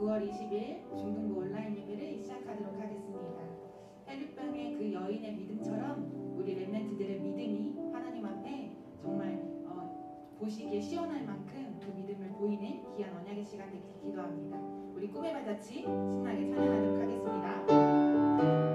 9월 20일 중등부 온라인 예배를 시작하도록 하겠습니다. 헬리병의 그 여인의 믿음처럼 우리 렘넌트들의 믿음이 하나님 앞에 정말 보시기에 시원할 만큼 그 믿음을 보이는 귀한 언약의 시간 되길 기도합니다. 우리 꿈의 발자취 신나게 찬양하도록 하겠습니다.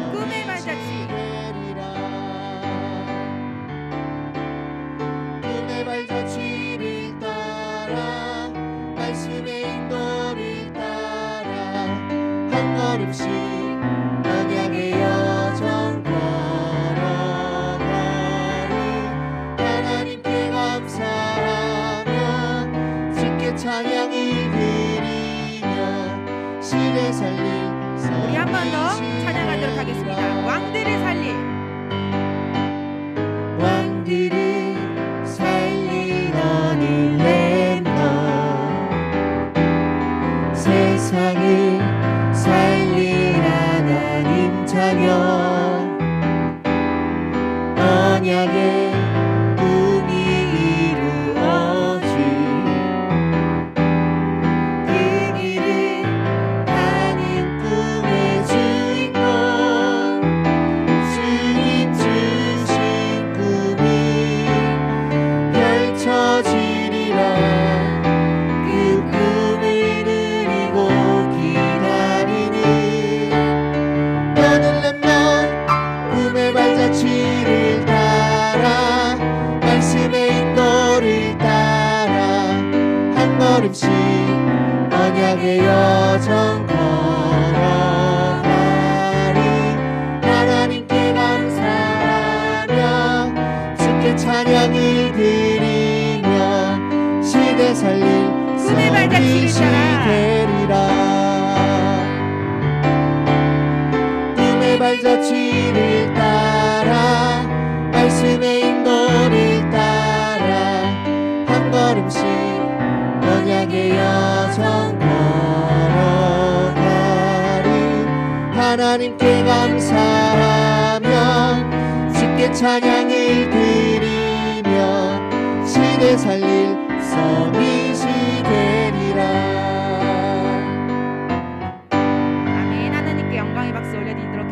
꿈의 발자취 꿈의 발자취를 따라 말씀의 인도를 따라 한 걸음씩 언약의 여정 걸어가리 하나님께 감사하며 주께 찬양을 드리며 시대 살릴 우리 한 번 더 찬양하도록 하겠습니다. 왕들을 살릴 너는 렘넌트 세상을 살릴 하나님 자녀 언약의 꿈이 이루어질 그 길을 가는 꿈의 주인공 주님 주신 꿈이 펼쳐지리라 그 꿈을 누리고 기다리는 너는 렘넌트 꿈의 발자취를 따라 말씀의 인도를 따라 한 걸음씩 언약의 여정 걸어가리 하나님께 감사하며 주께 찬양을 드리며 시대 살릴 꿈의 발자취를 되리라 꿈의 발자취를 따라 말씀의 인도를 따라 한 걸음씩 언약의 여정 걸어가리 하나님께 감사하며 주께 찬양을 드리며 시대 살릴 성이시 되리라. 아멘. 하나님께 영광의 박수 올려드리도록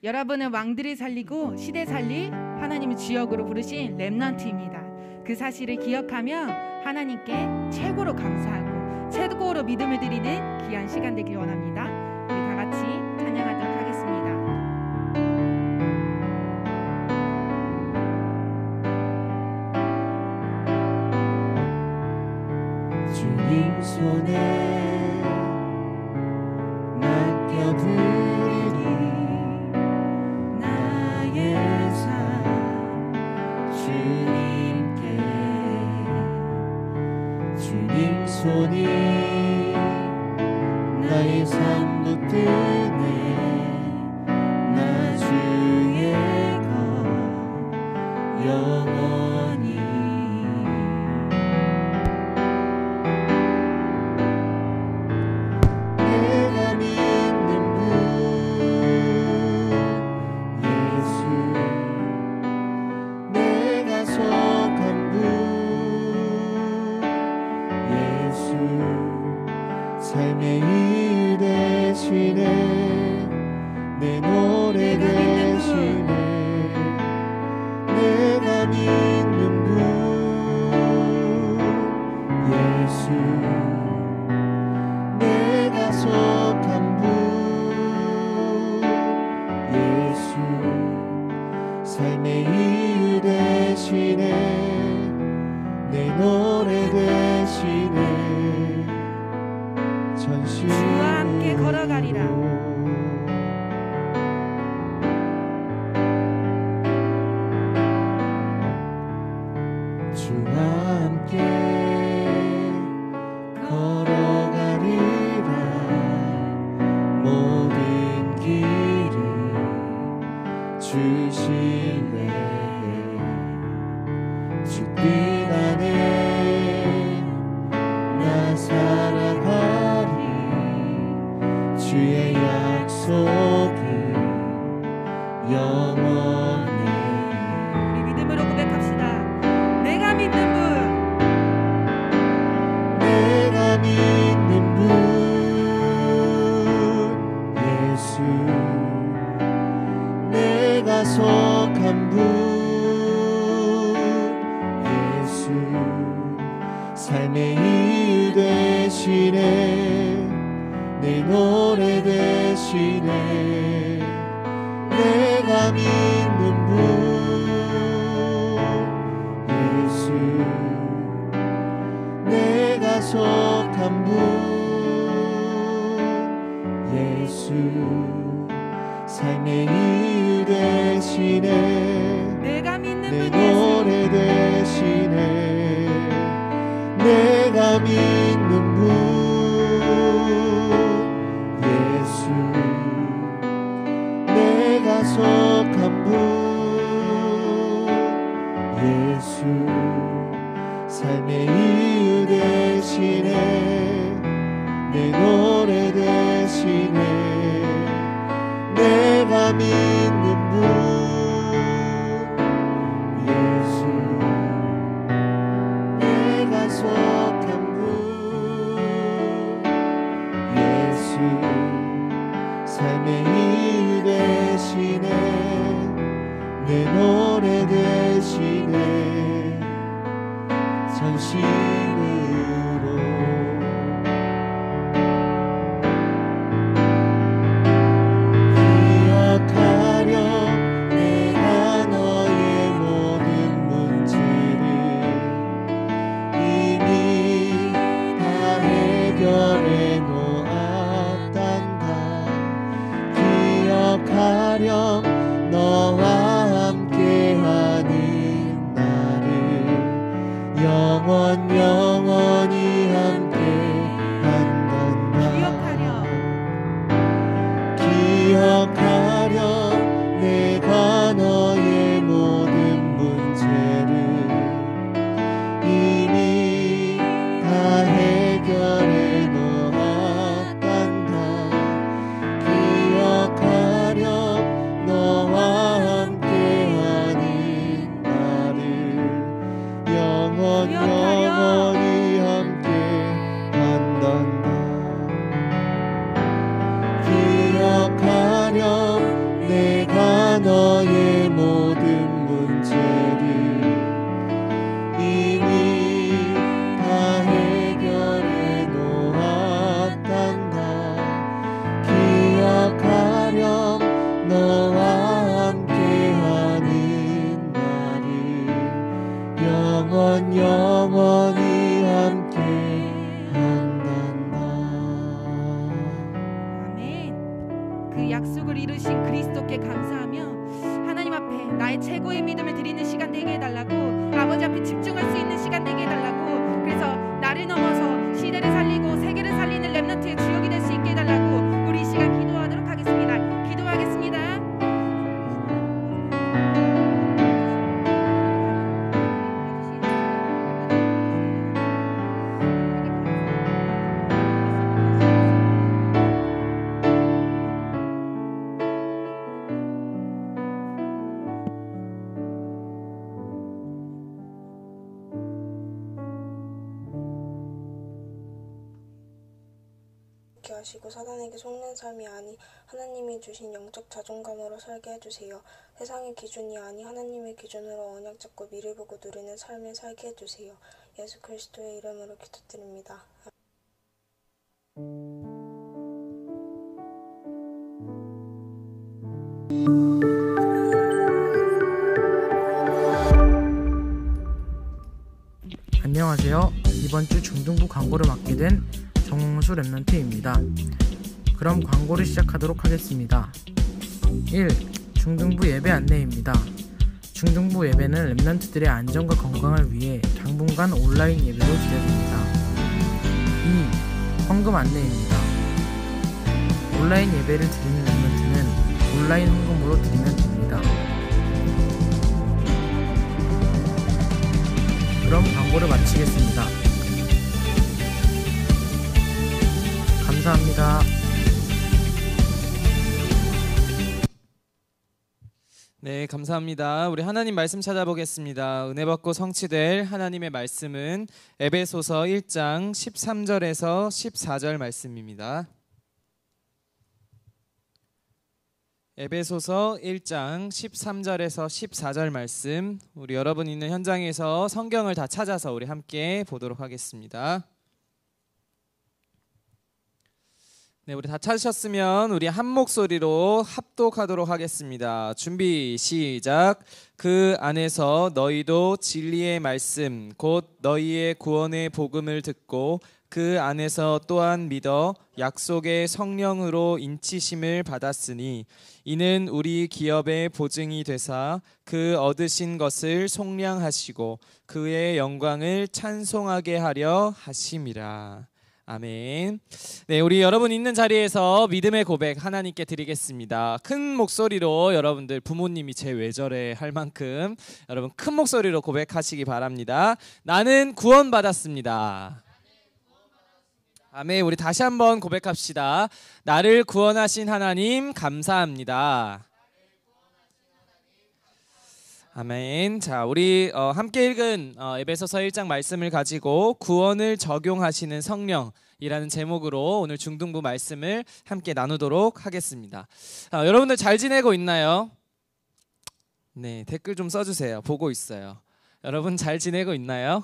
여러분은 왕들이 살리고 시대 살릴 하나님의 주역으로 부르신 렘넌트입니다. 그 사실을 기억하며 하나님께 최고로 감사하고 최고로 믿음을 드리는 귀한 시간 되길 원합니다. 우리 다 같이 찬양하도록 하겠습니다. 주님 손에 맡겨드리니 나의 삶 주님께 주님 손이 나의 삶 붙드네 나 주의 것 영원히 내가 믿는 분 예수 내가 속한 분 예수 삶의 이유 되시네 내 노래 되시네 내가 믿는 분 예수 내가 속한 분 예수 삶의 이유 되시네 내 노래 되시네 전심으로 주와 함께 걸어가리라. 주와 함께 걸어가리라 모든 길을 주실래 주 뜻 안에 나 살아가리 주의 약속은 영원해 우리 믿음으로 고백합시다. 내가 믿는 분 내가 믿는 분 예수 내가 속한 분 예수 삶의 이유 되시네 내 노래 되시네 내가 믿는 분 예수 내가 속한 분 예수 삶의 이유 되시네 내가 믿는 내 분 예수 노래 되시네 내가 믿는 분 예수 내가 속한 분 예수 삶의 이유 되시네 내 노래 되시네 내가 믿는 분 예수 내가 속한 분 예수 삶의 이유 되시네 내 노래 되시네 전심으로 기억하려 내가 너의 모든 문제를 이미 다 해결해 놓았단다 기억하렴 너와 함께하는 나를 영원히 함께한단다 기억하렴 내가 너의 모든 문제를 이미 다 해결해 놓았단다 기억하렴 너와 함께하는 나를 영원히 하시고 사단에게 속는 삶이 아니 하나님이 주신 영적 자존감으로 살게 해주세요. 세상의 기준이 아니 하나님의 기준으로 언약 잡고 미를 보고 누리는 삶을 살게 해주세요. 예수 그리스도의 이름으로 기도드립니다. 안녕하세요. 이번 주 중등부 광고를 맡게 된 정홍수 랩런트입니다. 그럼 광고를 시작하도록 하겠습니다. 1. 중등부 예배 안내입니다. 중등부 예배는 랩런트들의 안전과 건강을 위해 당분간 온라인 예배로 드려집니다. 2. 헌금 안내입니다. 온라인 예배를 드리는 랩런트는 온라인 헌금으로 드리면 됩니다. 그럼 광고를 마치겠습니다. 감사합니다. 네, 감사합니다. 우리 하나님 말씀 찾아보겠습니다. 은혜 받고 성취될 하나님의 말씀은 에베소서 1장 13절에서 14절 말씀입니다. 에베소서 1장 13절에서 14절 말씀, 우리 여러분 있는 현장에서 성경을 다 찾아서 우리 함께 보도록 하겠습니다. 네, 우리 다 찾으셨으면 우리 한 목소리로 합독하도록 하겠습니다. 준비 시작. 그 안에서 너희도 진리의 말씀 곧 너희의 구원의 복음을 듣고 그 안에서 또한 믿어 약속의 성령으로 인치심을 받았으니 이는 우리 기업의 보증이 되사 그 얻으신 것을 속량하시고 그의 영광을 찬송하게 하려 하심이라. 아멘. 네, 우리 여러분 있는 자리에서 믿음의 고백 하나님께 드리겠습니다. 큰 목소리로 여러분들 부모님이 쟤 왜 저래 할 만큼 여러분 큰 목소리로 고백하시기 바랍니다. 나는 구원받았습니다. 아멘. 우리 다시 한번 고백합시다. 나를 구원하신 하나님 감사합니다. 아멘. 자, 우리 함께 읽은 에베소서 1장 말씀을 가지고 구원을 적용하시는 성령이라는 제목으로 오늘 중등부 말씀을 함께 나누도록 하겠습니다. 여러분들 잘 지내고 있나요? 네, 댓글 좀 써주세요. 보고 있어요. 여러분 잘 지내고 있나요?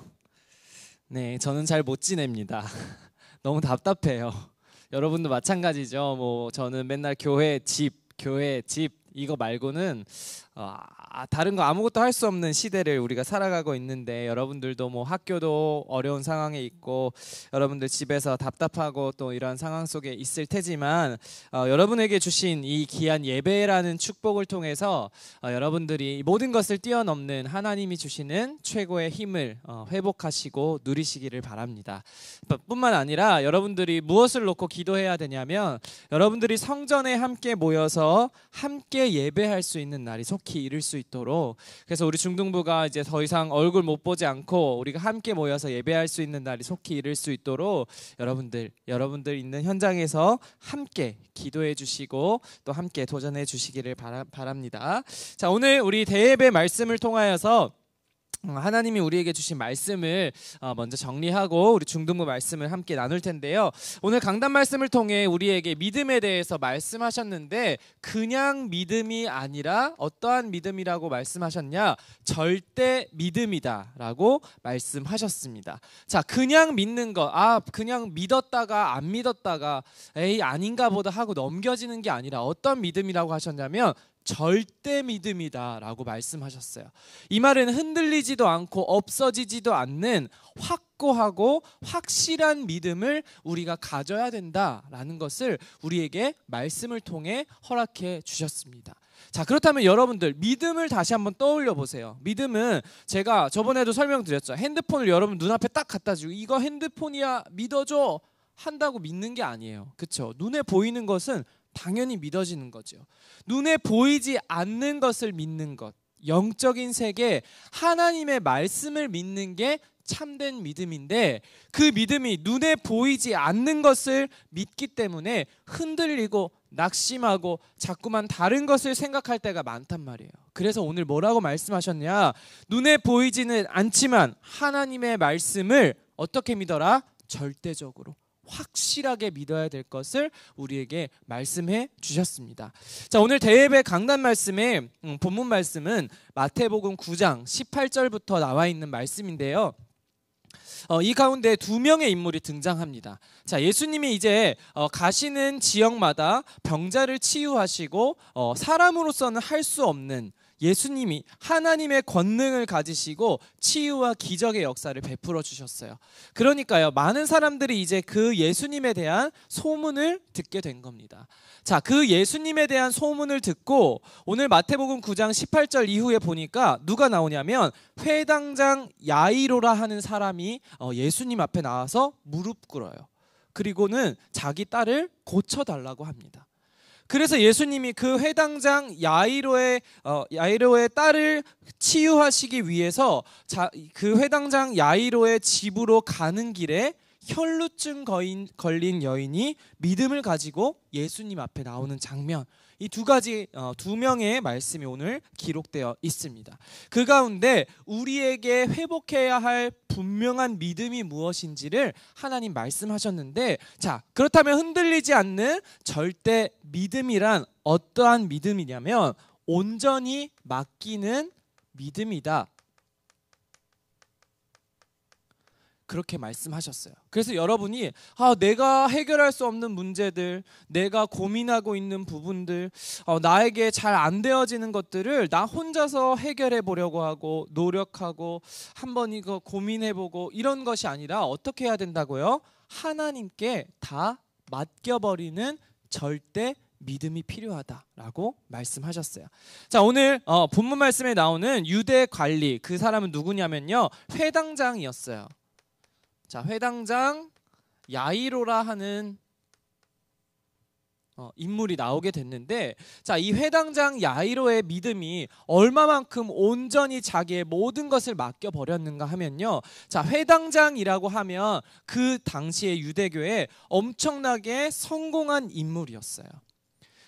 네, 저는 잘 못 지냅니다. 너무 답답해요. 여러분도 마찬가지죠. 뭐 저는 맨날 교회 집 이거 말고는 다른 거 아무것도 할 수 없는 시대를 우리가 살아가고 있는데 여러분들도 뭐 학교도 어려운 상황에 있고 여러분들 집에서 답답하고 또 이런 상황 속에 있을 테지만 여러분에게 주신 이 귀한 예배라는 축복을 통해서 여러분들이 모든 것을 뛰어넘는 하나님이 주시는 최고의 힘을 회복하시고 누리시기를 바랍니다. 뿐만 아니라 여러분들이 무엇을 놓고 기도해야 되냐면 여러분들이 성전에 함께 모여서 함께 예배할 수 있는 날이 속히 이룰 수 있도록, 그래서 우리 중등부가 이제 더 이상 얼굴 못 보지 않고 우리가 함께 모여서 예배할 수 있는 날이 속히 이룰 수 있도록 여러분들 있는 현장에서 함께 기도해 주시고 또 함께 도전해 주시기를 바랍니다. 자, 오늘 우리 대예배 말씀을 통하여서 하나님이 우리에게 주신 말씀을 먼저 정리하고 우리 중등부 말씀을 함께 나눌 텐데요. 오늘 강단 말씀을 통해 우리에게 믿음에 대해서 말씀하셨는데 그냥 믿음이 아니라 어떠한 믿음이라고 말씀하셨냐? 절대 믿음이다 라고 말씀하셨습니다. 자, 그냥 믿는 거, 그냥 믿었다가 안 믿었다가 에이 아닌가 보다 하고 넘겨지는 게 아니라 어떤 믿음이라고 하셨냐면 절대 믿음이다 라고 말씀하셨어요. 이 말은 흔들리지도 않고 없어지지도 않는 확고하고 확실한 믿음을 우리가 가져야 된다라는 것을 우리에게 말씀을 통해 허락해 주셨습니다. 자, 그렇다면 여러분들 믿음을 다시 한번 떠올려 보세요. 믿음은 제가 저번에도 설명드렸죠. 핸드폰을 여러분 눈앞에 딱 갖다 주고 이거 핸드폰이야 믿어줘 한다고 믿는 게 아니에요. 그렇죠? 눈에 보이는 것은 당연히 믿어지는 거죠. 눈에 보이지 않는 것을 믿는 것, 영적인 세계 하나님의 말씀을 믿는 게 참된 믿음인데 그 믿음이 눈에 보이지 않는 것을 믿기 때문에 흔들리고 낙심하고 자꾸만 다른 것을 생각할 때가 많단 말이에요. 그래서 오늘 뭐라고 말씀하셨냐? 눈에 보이지는 않지만 하나님의 말씀을 어떻게 믿어라? 절대적으로 확실하게 믿어야 될 것을 우리에게 말씀해 주셨습니다. 자, 오늘 대예배 강단 말씀의 본문 말씀은 마태복음 9장 18절부터 나와 있는 말씀인데요. 이 가운데 두 명의 인물이 등장합니다. 자, 예수님이 이제 가시는 지역마다 병자를 치유하시고 사람으로서는 할 수 없는, 예수님이 하나님의 권능을 가지시고 치유와 기적의 역사를 베풀어 주셨어요. 그러니까요, 많은 사람들이 이제 그 예수님에 대한 소문을 듣게 된 겁니다. 자, 그 예수님에 대한 소문을 듣고 오늘 마태복음 9장 18절 이후에 보니까 누가 나오냐면 회당장 야이로라 하는 사람이 예수님 앞에 나와서 무릎 꿇어요. 그리고는 자기 딸을 고쳐달라고 합니다. 그래서 예수님이 그 회당장 야이로의 딸을 치유하시기 위해서 그 회당장 야이로의 집으로 가는 길에 혈루증 걸린 여인이 믿음을 가지고 예수님 앞에 나오는 장면, 이 두 명의 말씀이 오늘 기록되어 있습니다. 그 가운데 우리에게 회복해야 할 분명한 믿음이 무엇인지를 하나님 말씀하셨는데, 자, 그렇다면 흔들리지 않는 절대 믿음이란 어떠한 믿음이냐면 온전히 맡기는 믿음이다, 그렇게 말씀하셨어요. 그래서 여러분이 내가 해결할 수 없는 문제들, 내가 고민하고 있는 부분들, 나에게 잘 안 되어지는 것들을 나 혼자서 해결해 보려고 하고 노력하고 한번 이거 고민해보고 이런 것이 아니라 어떻게 해야 된다고요? 하나님께 다 맡겨버리는 절대 믿음이 필요하다라고 말씀하셨어요. 자, 오늘 본문 말씀에 나오는 유대 관리, 그 사람은 누구냐면요, 회당장이었어요. 자, 회당장 야이로라 하는 인물이 나오게 됐는데, 자, 이 회당장 야이로의 믿음이 얼마만큼 온전히 자기의 모든 것을 맡겨버렸는가 하면요, 자, 회당장이라고 하면 그 당시의 유대교에 엄청나게 성공한 인물이었어요.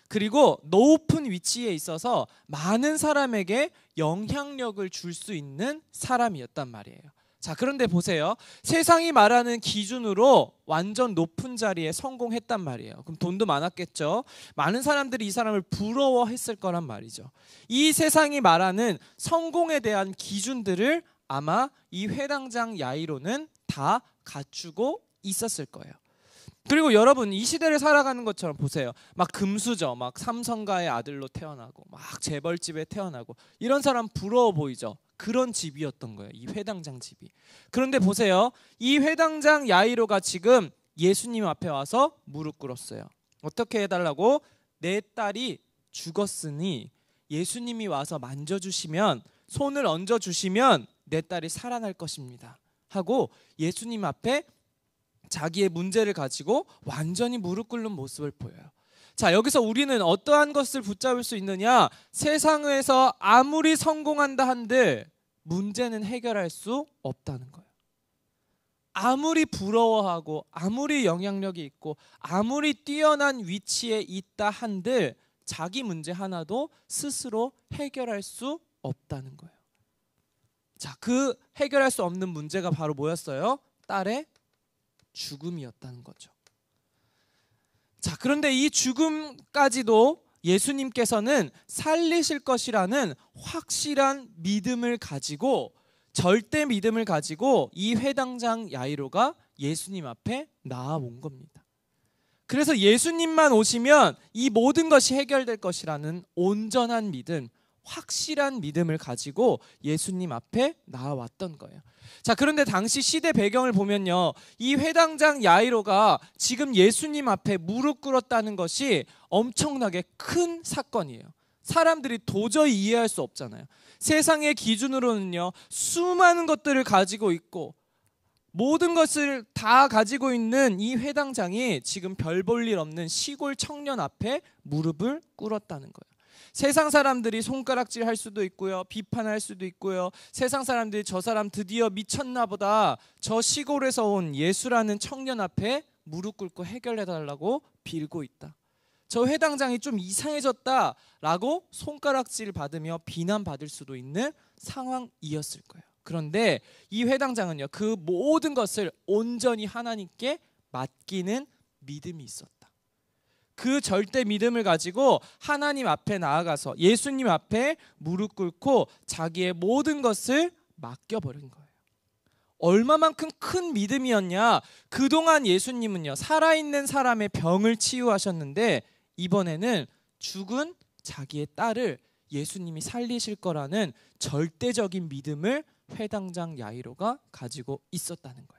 그리고 높은 위치에 있어서 많은 사람에게 영향력을 줄 수 있는 사람이었단 말이에요. 자, 그런데 보세요. 세상이 말하는 기준으로 완전 높은 자리에 성공했단 말이에요. 그럼 돈도 많았겠죠. 많은 사람들이 이 사람을 부러워했을 거란 말이죠. 이 세상이 말하는 성공에 대한 기준들을 아마 이 회당장 야이로는 다 갖추고 있었을 거예요. 그리고 여러분, 이 시대를 살아가는 것처럼 보세요. 막 금수저, 막 삼성가의 아들로 태어나고 막 재벌집에 태어나고 이런 사람 부러워 보이죠. 그런 집이었던 거예요, 이 회당장 집이. 그런데 보세요, 이 회당장 야이로가 지금 예수님 앞에 와서 무릎 꿇었어요. 어떻게 해달라고? 내 딸이 죽었으니 예수님이 와서 만져주시면, 손을 얹어주시면 내 딸이 살아날 것입니다 하고 예수님 앞에 자기의 문제를 가지고 완전히 무릎 꿇는 모습을 보여요. 자, 여기서 우리는 어떠한 것을 붙잡을 수 있느냐? 세상에서 아무리 성공한다 한들 문제는 해결할 수 없다는 거예요. 아무리 부러워하고 아무리 영향력이 있고 아무리 뛰어난 위치에 있다 한들 자기 문제 하나도 스스로 해결할 수 없다는 거예요. 자, 그 해결할 수 없는 문제가 바로 뭐였어요? 딸의 죽음이었다는 거죠. 자, 그런데 이 죽음까지도 예수님께서는 살리실 것이라는 확실한 믿음을 가지고, 절대 믿음을 가지고 이 회당장 야이로가 예수님 앞에 나아온 겁니다. 그래서 예수님만 오시면 이 모든 것이 해결될 것이라는 온전한 믿음, 확실한 믿음을 가지고 예수님 앞에 나아왔던 거예요. 자, 그런데 당시 시대 배경을 보면요, 이 회당장 야이로가 지금 예수님 앞에 무릎 꿇었다는 것이 엄청나게 큰 사건이에요. 사람들이 도저히 이해할 수 없잖아요. 세상의 기준으로는요, 수많은 것들을 가지고 있고 모든 것을 다 가지고 있는 이 회당장이 지금 별 볼 일 없는 시골 청년 앞에 무릎을 꿇었다는 거예요. 세상 사람들이 손가락질 할 수도 있고요, 비판할 수도 있고요, 세상 사람들이 저 사람 드디어 미쳤나 보다, 저 시골에서 온 예수라는 청년 앞에 무릎 꿇고 해결해달라고 빌고 있다. 저 회당장이 좀 이상해졌다라고 손가락질 받으며 비난받을 수도 있는 상황이었을 거예요. 그런데 이 회당장은요, 그 모든 것을 온전히 하나님께 맡기는 믿음이 있었다. 그 절대 믿음을 가지고 하나님 앞에 나아가서 예수님 앞에 무릎 꿇고 자기의 모든 것을 맡겨버린 거예요. 얼마만큼 큰 믿음이었냐. 그동안 예수님은요, 살아있는 사람의 병을 치유하셨는데 이번에는 죽은 자기의 딸을 예수님이 살리실 거라는 절대적인 믿음을 회당장 야이로가 가지고 있었다는 거예요.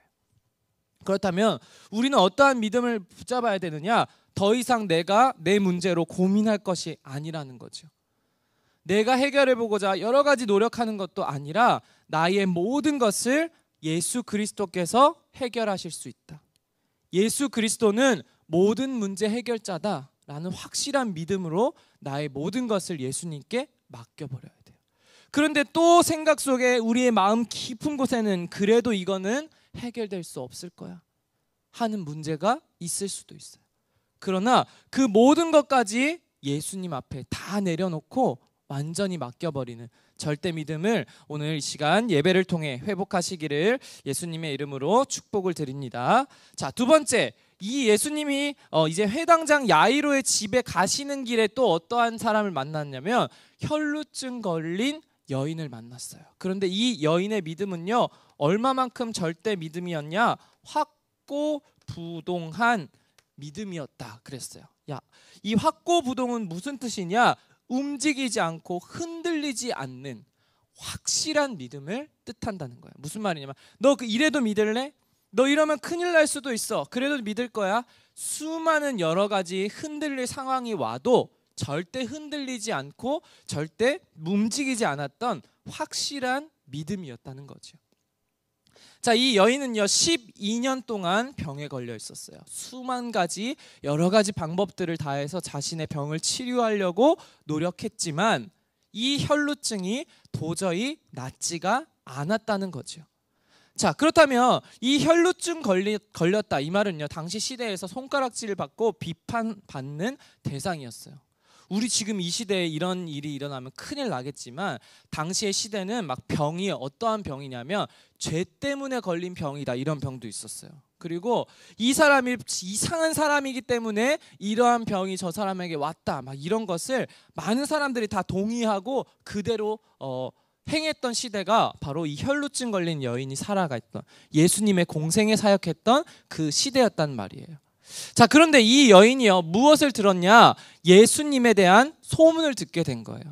그렇다면 우리는 어떠한 믿음을 붙잡아야 되느냐? 더 이상 내가 내 문제로 고민할 것이 아니라는 거죠. 내가 해결해보고자 여러 가지 노력하는 것도 아니라 나의 모든 것을 예수 그리스도께서 해결하실 수 있다. 예수 그리스도는 모든 문제 해결자다라는 확실한 믿음으로 나의 모든 것을 예수님께 맡겨버려야 돼요. 그런데 또 생각 속에 우리의 마음 깊은 곳에는 그래도 이거는 해결될 수 없을 거야 하는 문제가 있을 수도 있어요. 그러나 그 모든 것까지 예수님 앞에 다 내려놓고 완전히 맡겨버리는 절대 믿음을 오늘 이 시간 예배를 통해 회복하시기를 예수님의 이름으로 축복을 드립니다. 자, 두 번째, 이 예수님이 이제 회당장 야이로의 집에 가시는 길에 또 어떠한 사람을 만났냐면 혈루증 걸린 여인을 만났어요. 그런데 이 여인의 믿음은요, 얼마만큼 절대 믿음이었냐? 확고부동한 믿음이었다 그랬어요. 이 확고부동은 무슨 뜻이냐? 움직이지 않고 흔들리지 않는 확실한 믿음을 뜻한다는 거예요. 무슨 말이냐면 너 이래도 믿을래? 너 이러면 큰일 날 수도 있어. 그래도 믿을 거야. 수많은 여러 가지 흔들릴 상황이 와도 절대 흔들리지 않고 절대 움직이지 않았던 확실한 믿음이었다는 거죠. 자, 이 여인은요 12년 동안 병에 걸려 있었어요. 수만 가지 여러 가지 방법들을 다해서 자신의 병을 치료하려고 노력했지만 이 혈루증이 도저히 낫지가 않았다는 거죠. 자, 그렇다면 이 혈루증 걸렸다 이 말은요 당시 시대에서 손가락질을 받고 비판받는 대상이었어요. 우리 지금 이 시대에 이런 일이 일어나면 큰일 나겠지만 당시의 시대는 막 병이 어떠한 병이냐면 죄 때문에 걸린 병이다 이런 병도 있었어요. 그리고 이 사람이 이상한 사람이기 때문에 이러한 병이 저 사람에게 왔다 막 이런 것을 많은 사람들이 다 동의하고 그대로 행했던 시대가 바로 이 혈루증 걸린 여인이 살아갔던 예수님의 공생에 사역했던 그 시대였단 말이에요. 자, 그런데 이 여인이요 무엇을 들었냐? 예수님에 대한 소문을 듣게 된 거예요.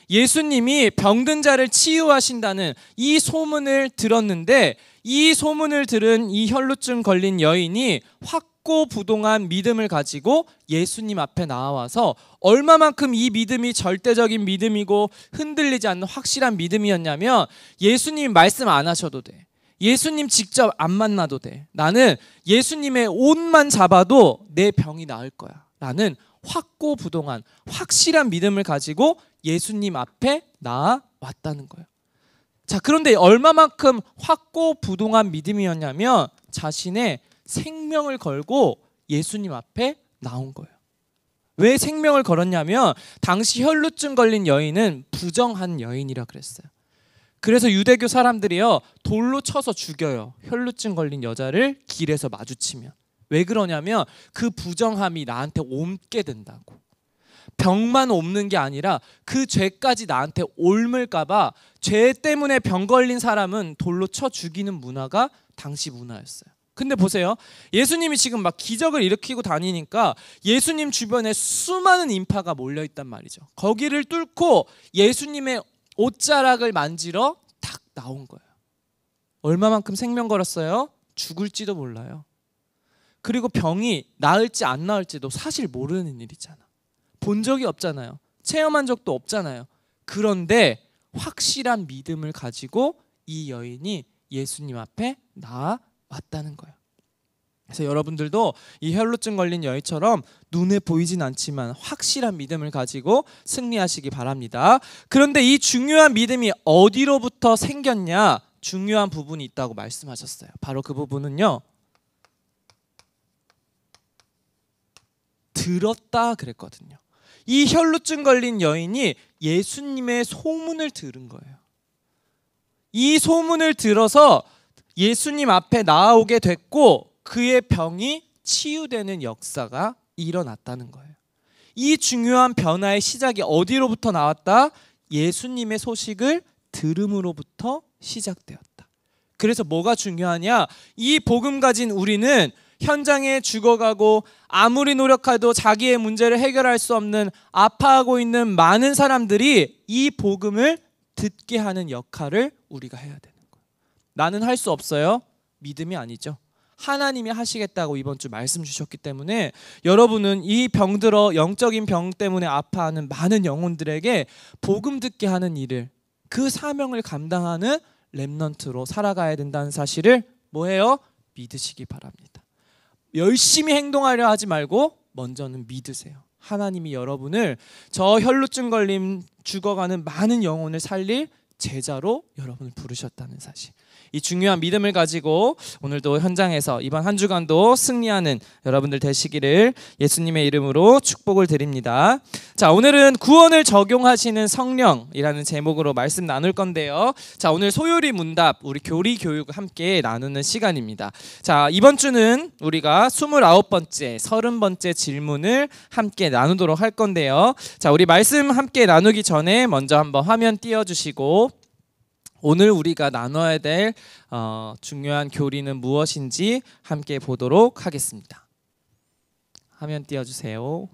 예수님이 병든 자를 치유하신다는 이 소문을 들었는데 이 소문을 들은 이 혈루증 걸린 여인이 확고부동한 믿음을 가지고 예수님 앞에 나와서 얼마만큼 이 믿음이 절대적인 믿음이고 흔들리지 않는 확실한 믿음이었냐면 예수님 말씀 안 하셔도 돼. 예수님 직접 안 만나도 돼. 나는 예수님의 옷만 잡아도 내 병이 나을 거야 라는 확고부동한 확실한 믿음을 가지고 예수님 앞에 나아왔다는 거예요. 자, 그런데 얼마만큼 확고부동한 믿음이었냐면 자신의 생명을 걸고 예수님 앞에 나온 거예요. 왜 생명을 걸었냐면 당시 혈루증 걸린 여인은 부정한 여인이라 그랬어요. 그래서 유대교 사람들이요 돌로 쳐서 죽여요. 혈루증 걸린 여자를 길에서 마주치면. 왜 그러냐면 그 부정함이 나한테 옮게 된다고. 병만 옮는 게 아니라 그 죄까지 나한테 옮을까 봐 죄 때문에 병 걸린 사람은 돌로 쳐 죽이는 문화가 당시 문화였어요. 근데 보세요. 예수님이 지금 막 기적을 일으키고 다니니까 예수님 주변에 수많은 인파가 몰려있단 말이죠. 거기를 뚫고 예수님의 옷자락을 만지러 탁 나온 거예요. 얼마만큼 생명 걸었어요? 죽을지도 몰라요. 그리고 병이 나을지 안 나을지도 사실 모르는 일이잖아. 본 적이 없잖아요. 체험한 적도 없잖아요. 그런데 확실한 믿음을 가지고 이 여인이 예수님 앞에 나아왔다는 거예요. 그래서 여러분들도 이 혈루증 걸린 여인처럼 눈에 보이진 않지만 확실한 믿음을 가지고 승리하시기 바랍니다. 그런데 이 중요한 믿음이 어디로부터 생겼냐? 중요한 부분이 있다고 말씀하셨어요. 바로 그 부분은요 들었다 그랬거든요. 이 혈루증 걸린 여인이 예수님의 소문을 들은 거예요. 이 소문을 들어서 예수님 앞에 나아오게 됐고 그의 병이 치유되는 역사가 일어났다는 거예요. 이 중요한 변화의 시작이 어디로부터 나왔다? 예수님의 소식을 들음으로부터 시작되었다. 그래서 뭐가 중요하냐? 이 복음 가진 우리는 현장에 죽어가고 아무리 노력해도 자기의 문제를 해결할 수 없는 아파하고 있는 많은 사람들이 이 복음을 듣게 하는 역할을 우리가 해야 되는 거예요. 나는 할 수 없어요? 믿음이 아니죠. 하나님이 하시겠다고 이번 주 말씀 주셨기 때문에 여러분은 이 병들어 영적인 병 때문에 아파하는 많은 영혼들에게 복음 듣게 하는 일을, 그 사명을 감당하는 렘넌트로 살아가야 된다는 사실을 뭐해요? 믿으시기 바랍니다. 열심히 행동하려 하지 말고 먼저는 믿으세요. 하나님이 여러분을 저 혈루증 걸림 죽어가는 많은 영혼을 살릴 제자로 여러분을 부르셨다는 사실, 이 중요한 믿음을 가지고 오늘도 현장에서 이번 한 주간도 승리하는 여러분들 되시기를 예수님의 이름으로 축복을 드립니다. 자, 오늘은 구원을 적용하시는 성령이라는 제목으로 말씀 나눌 건데요. 자, 오늘 소요리 문답, 우리 교리 교육 함께 나누는 시간입니다. 자, 이번 주는 우리가 29번째, 30번째 질문을 함께 나누도록 할 건데요. 자, 우리 말씀 함께 나누기 전에 먼저 한번 화면 띄워주시고 오늘 우리가 나눠야 될 중요한 교리는 무엇인지 함께 보도록 하겠습니다. 화면 띄워주세요.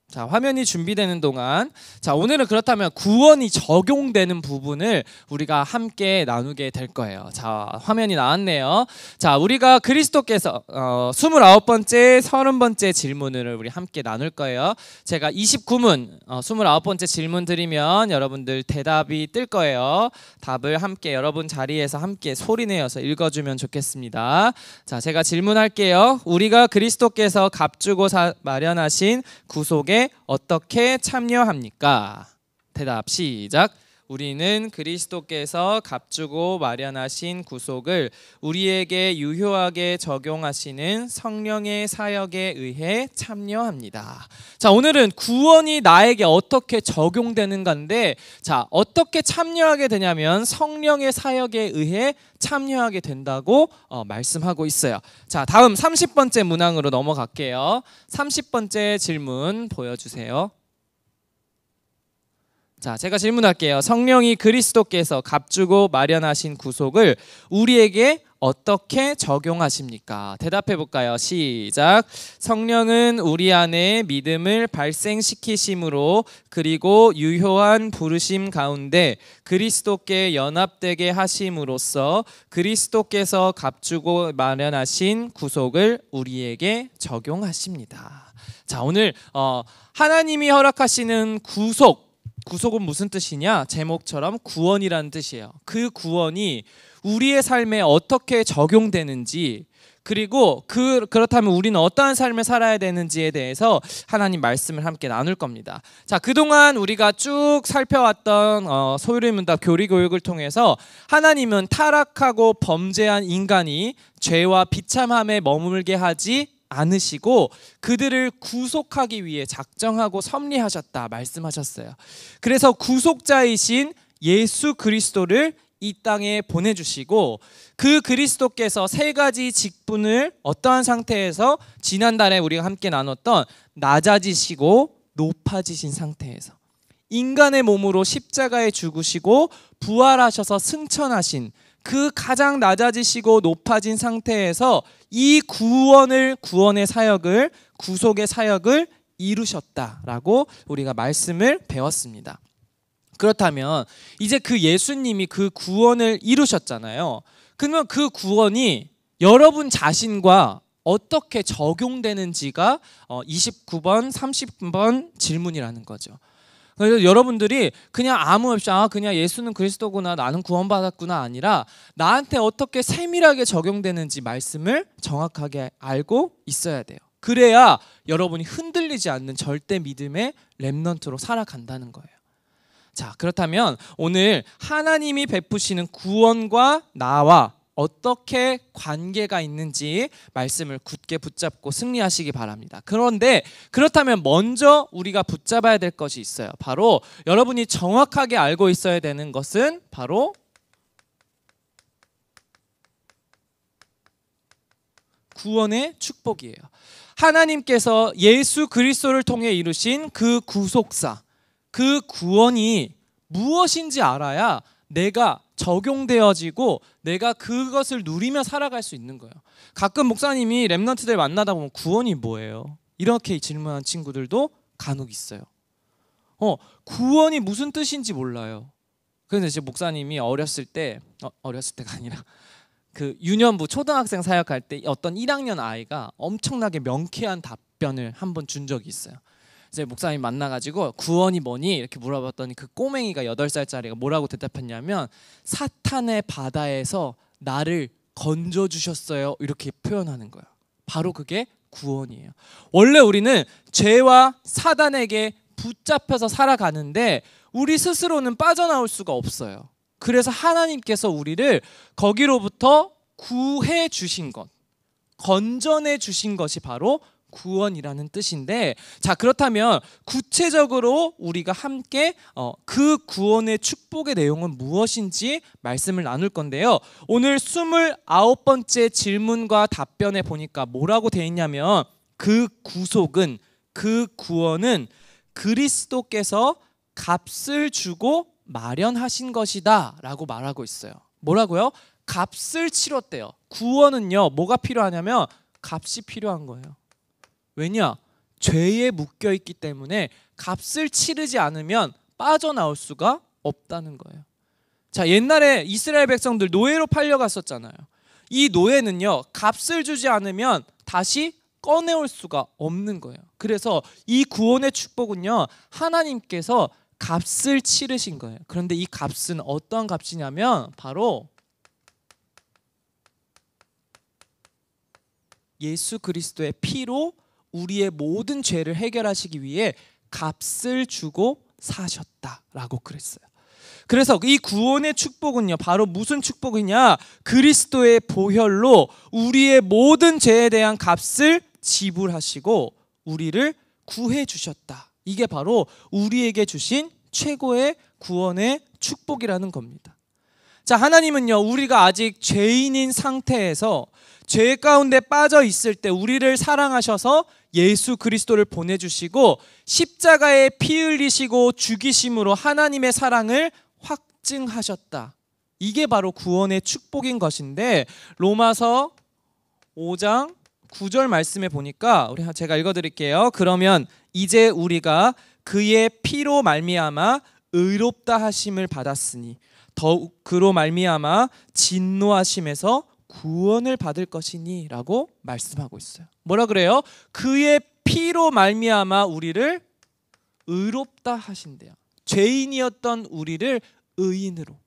자, 화면이 준비되는 동안, 자, 오늘은 그렇다면 구원이 적용되는 부분을 우리가 함께 나누게 될 거예요. 자, 화면이 나왔네요. 자, 우리가 그리스도께서 29번째, 30번째 질문을 우리 함께 나눌 거예요. 제가 29문 29번째 질문 드리면 여러분들 대답이 뜰 거예요. 답을 함께 여러분 자리에서 함께 소리내어서 읽어주면 좋겠습니다. 자, 제가 질문할게요. 우리가 그리스도께서 값주고 마련하신 구속에 어떻게 참여합니까? 대답 시작. 우리는 그리스도께서 값주고 마련하신 구속을 우리에게 유효하게 적용하시는 성령의 사역에 의해 참여합니다. 자, 오늘은 구원이 나에게 어떻게 적용되는가인데, 자, 어떻게 참여하게 되냐면 성령의 사역에 의해 참여하게 된다고 말씀하고 있어요. 자, 다음 30번째 문항으로 넘어갈게요. 30번째 질문 보여주세요. 자, 제가 질문할게요. 성령이 그리스도께서 값주고 마련하신 구속을 우리에게 어떻게 적용하십니까? 대답해 볼까요? 시작. 성령은 우리 안에 믿음을 발생시키심으로 그리고 유효한 부르심 가운데 그리스도께 연합되게 하심으로써 그리스도께서 값주고 마련하신 구속을 우리에게 적용하십니다. 자, 오늘 하나님이 허락하시는 구속은 무슨 뜻이냐? 제목처럼 구원이라는 뜻이에요. 그 구원이 우리의 삶에 어떻게 적용되는지, 그리고 그렇다면 우리는 어떠한 삶을 살아야 되는지에 대해서 하나님 말씀을 함께 나눌 겁니다. 자, 그동안 우리가 쭉 살펴왔던 소요리 문답 교리 교육을 통해서 하나님은 타락하고 범죄한 인간이 죄와 비참함에 머물게 하지 않으시고 그들을 구속하기 위해 작정하고 섭리하셨다 말씀하셨어요. 그래서 구속자이신 예수 그리스도를 이 땅에 보내주시고 그 그리스도께서 세 가지 직분을 어떠한 상태에서 지난달에 우리가 함께 나눴던 낮아지시고 높아지신 상태에서 인간의 몸으로 십자가에 죽으시고 부활하셔서 승천하신 그 가장 낮아지시고 높아진 상태에서 이 구원의 사역을, 구속의 사역을 이루셨다라고 우리가 말씀을 배웠습니다. 그렇다면 이제 그 예수님이 그 구원을 이루셨잖아요. 그러면 그 구원이 여러분 자신과 어떻게 적용되는지가 29번, 30번 질문이라는 거죠. 그래서 여러분들이 그냥 아무 없이 그냥 예수는 그리스도구나, 나는 구원받았구나 아니라 나한테 어떻게 세밀하게 적용되는지 말씀을 정확하게 알고 있어야 돼요. 그래야 여러분이 흔들리지 않는 절대 믿음의 렘넌트로 살아간다는 거예요. 자, 그렇다면 오늘 하나님이 베푸시는 구원과 나와 어떻게 관계가 있는지 말씀을 굳게 붙잡고 승리하시기 바랍니다. 그런데 그렇다면 먼저 우리가 붙잡아야 될 것이 있어요. 바로 여러분이 정확하게 알고 있어야 되는 것은 바로 구원의 축복이에요. 하나님께서 예수 그리스도를 통해 이루신 그 구속사, 그 구원이 무엇인지 알아야 내가 적용되어지고 내가 그것을 누리며 살아갈 수 있는 거예요. 가끔 목사님이 렘넌트들 만나다 보면 구원이 뭐예요? 이렇게 질문한 친구들도 간혹 있어요. 구원이 무슨 뜻인지 몰라요. 그래서 이제 목사님이 어렸을 때가 아니라 그 유년부 초등학생 사역할 때 어떤 1학년 아이가 엄청나게 명쾌한 답변을 한번 준 적이 있어요. 이제 목사님 만나가지고 구원이 뭐니? 이렇게 물어봤더니 그 꼬맹이가 8살짜리가 뭐라고 대답했냐면 사탄의 바다에서 나를 건져주셨어요. 이렇게 표현하는 거예요. 바로 그게 구원이에요. 원래 우리는 죄와 사단에게 붙잡혀서 살아가는데 우리 스스로는 빠져나올 수가 없어요. 그래서 하나님께서 우리를 거기로부터 구해 주신 것, 건져내 주신 것이 바로 구원이라는 뜻인데, 자, 그렇다면 구체적으로 우리가 함께 그 구원의 축복의 내용은 무엇인지 말씀을 나눌 건데요. 오늘 29번째 질문과 답변에 보니까 뭐라고 돼 있냐면 그 구속은, 그 구원은 그리스도께서 값을 주고 마련하신 것이다 라고 말하고 있어요. 뭐라고요? 값을 치렀대요. 구원은요, 뭐가 필요하냐면 값이 필요한 거예요. 왜냐? 죄에 묶여있기 때문에 값을 치르지 않으면 빠져나올 수가 없다는 거예요. 자, 옛날에 이스라엘 백성들 노예로 팔려갔었잖아요. 이 노예는요, 값을 주지 않으면 다시 꺼내올 수가 없는 거예요. 그래서 이 구원의 축복은요, 하나님께서 값을 치르신 거예요. 그런데 이 값은 어떤 값이냐면 바로 예수 그리스도의 피로 우리의 모든 죄를 해결하시기 위해 값을 주고 사셨다라고 그랬어요. 그래서 이 구원의 축복은요, 바로 무슨 축복이냐? 그리스도의 보혈로 우리의 모든 죄에 대한 값을 지불하시고 우리를 구해 주셨다. 이게 바로 우리에게 주신 최고의 구원의 축복이라는 겁니다. 자, 하나님은요, 우리가 아직 죄인인 상태에서 죄 가운데 빠져 있을 때 우리를 사랑하셔서 예수 그리스도를 보내주시고 십자가에 피 흘리시고 죽이심으로 하나님의 사랑을 확증하셨다. 이게 바로 구원의 축복인 것인데, 로마서 5장 9절 말씀에 보니까 제가 읽어드릴게요. 그러면 이제 우리가 그의 피로 말미암아 의롭다 하심을 받았으니 더욱 그로 말미암아 진노하심에서 구원을 받을 것이니 라고 말씀하고 있어요. 뭐라 그래요? 그의 피로 말미암아 우리를 의롭다 하신대요. 죄인이었던 우리를 의인으로,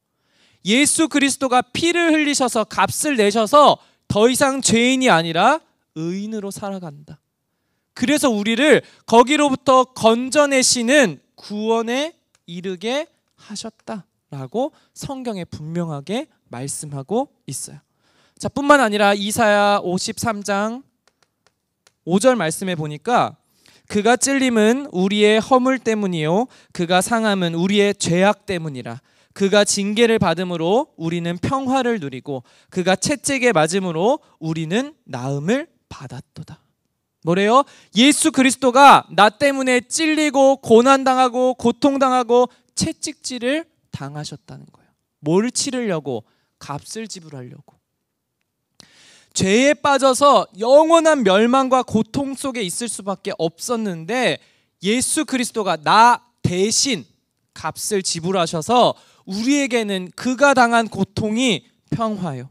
예수 그리스도가 피를 흘리셔서 값을 내셔서 더 이상 죄인이 아니라 의인으로 살아간다. 그래서 우리를 거기로부터 건져내시는 구원에 이르게 하셨다라고 성경에 분명하게 말씀하고 있어요. 자, 뿐만 아니라 이사야 53장 5절 말씀에 보니까 그가 찔림은 우리의 허물 때문이요 그가 상함은 우리의 죄악 때문이라. 그가 징계를 받음으로 우리는 평화를 누리고 그가 채찍에 맞음으로 우리는 나음을 받았도다. 뭐래요? 예수 그리스도가 나 때문에 찔리고 고난당하고 고통당하고 채찍질을 당하셨다는 거예요. 뭘 치르려고? 값을 지불하려고. 죄에 빠져서 영원한 멸망과 고통 속에 있을 수밖에 없었는데 예수 그리스도가 나 대신 값을 지불하셔서 우리에게는 그가 당한 고통이 평화요.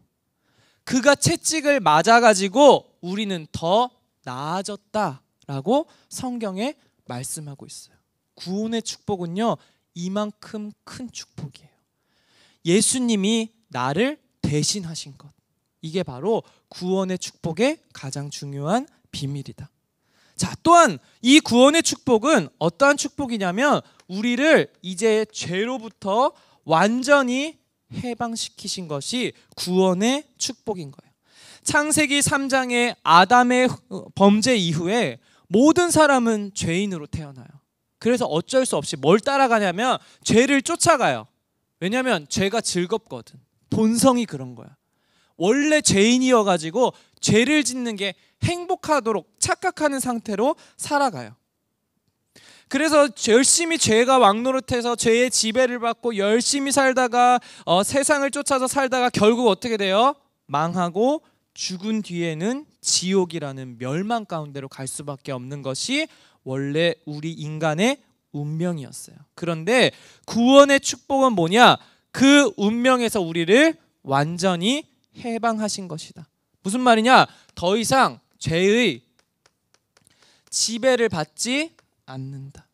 그가 채찍을 맞아가지고 우리는 더 나아졌다라고 성경에 말씀하고 있어요. 구원의 축복은요, 이만큼 큰 축복이에요. 예수님이 나를 대신하신 것. 이게 바로 구원의 축복의 가장 중요한 비밀이다. 자, 또한 이 구원의 축복은 어떠한 축복이냐면 우리를 이제 죄로부터 완전히 해방시키신 것이 구원의 축복인 거예요. 창세기 3장의 아담의 범죄 이후에 모든 사람은 죄인으로 태어나요. 그래서 어쩔 수 없이 뭘 따라가냐면 죄를 쫓아가요. 왜냐하면 죄가 즐겁거든. 본성이 그런 거야. 원래 죄인이어가지고 죄를 짓는 게 행복하도록 착각하는 상태로 살아가요. 그래서 열심히 죄가 왕노릇해서 죄의 지배를 받고 열심히 살다가 세상을 쫓아서 살다가 결국 어떻게 돼요? 망하고 죽은 뒤에는 지옥이라는 멸망 가운데로 갈 수밖에 없는 것이 원래 우리 인간의 운명이었어요. 그런데 구원의 축복은 뭐냐? 그 운명에서 우리를 완전히 해방하신 것이다. 무슨 말이냐? 더 이상 죄의 지배를 받지 않는다.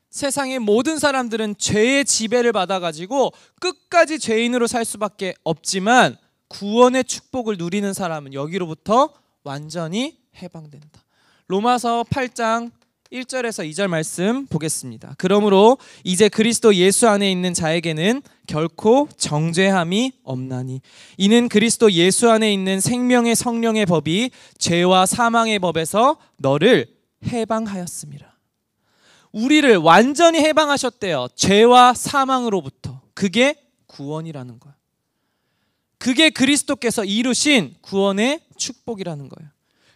세상의 모든 사람들은 죄의 지배를 받아가지고 끝까지 죄인으로 살 수밖에 없지만 구원의 축복을 누리는 사람은 여기로부터 완전히 해방된다. 로마서 8장 1절에서 2절 말씀 보겠습니다. 그러므로 이제 그리스도 예수 안에 있는 자에게는 결코 정죄함이 없나니 이는 그리스도 예수 안에 있는 생명의 성령의 법이 죄와 사망의 법에서 너를 해방하였습니다. 우리를 완전히 해방하셨대요. 죄와 사망으로부터. 그게 구원이라는 거예요. 그게 그리스도께서 이루신 구원의 축복이라는 거예요.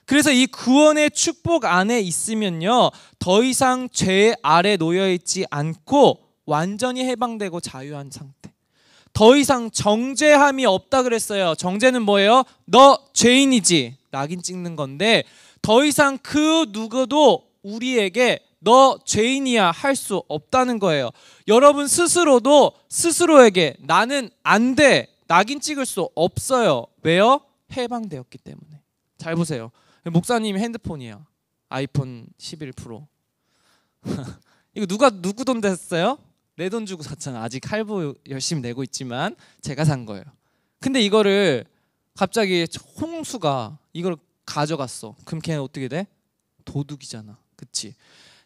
그래서 이 구원의 축복 안에 있으면요, 더 이상 죄 아래 놓여 있지 않고 완전히 해방되고 자유한 상태. 더 이상 정죄함이 없다 그랬어요. 정죄는 뭐예요? 너 죄인이지. 낙인 찍는 건데 더 이상 그 누구도 우리에게 너 죄인이야 할 수 없다는 거예요. 여러분 스스로도 스스로에게 나는 안 돼. 낙인 찍을 수 없어요. 왜요? 해방되었기 때문에. 잘 보세요. 목사님 핸드폰이에요. 아이폰 11 프로. 이거 누구 돈 됐어요? 내 돈 주고 샀잖아. 아직 할부 열심히 내고 있지만 제가 산 거예요. 근데 이거를 갑자기 홍수가 이걸 가져갔어. 그럼 걔는 어떻게 돼? 도둑이잖아. 그치?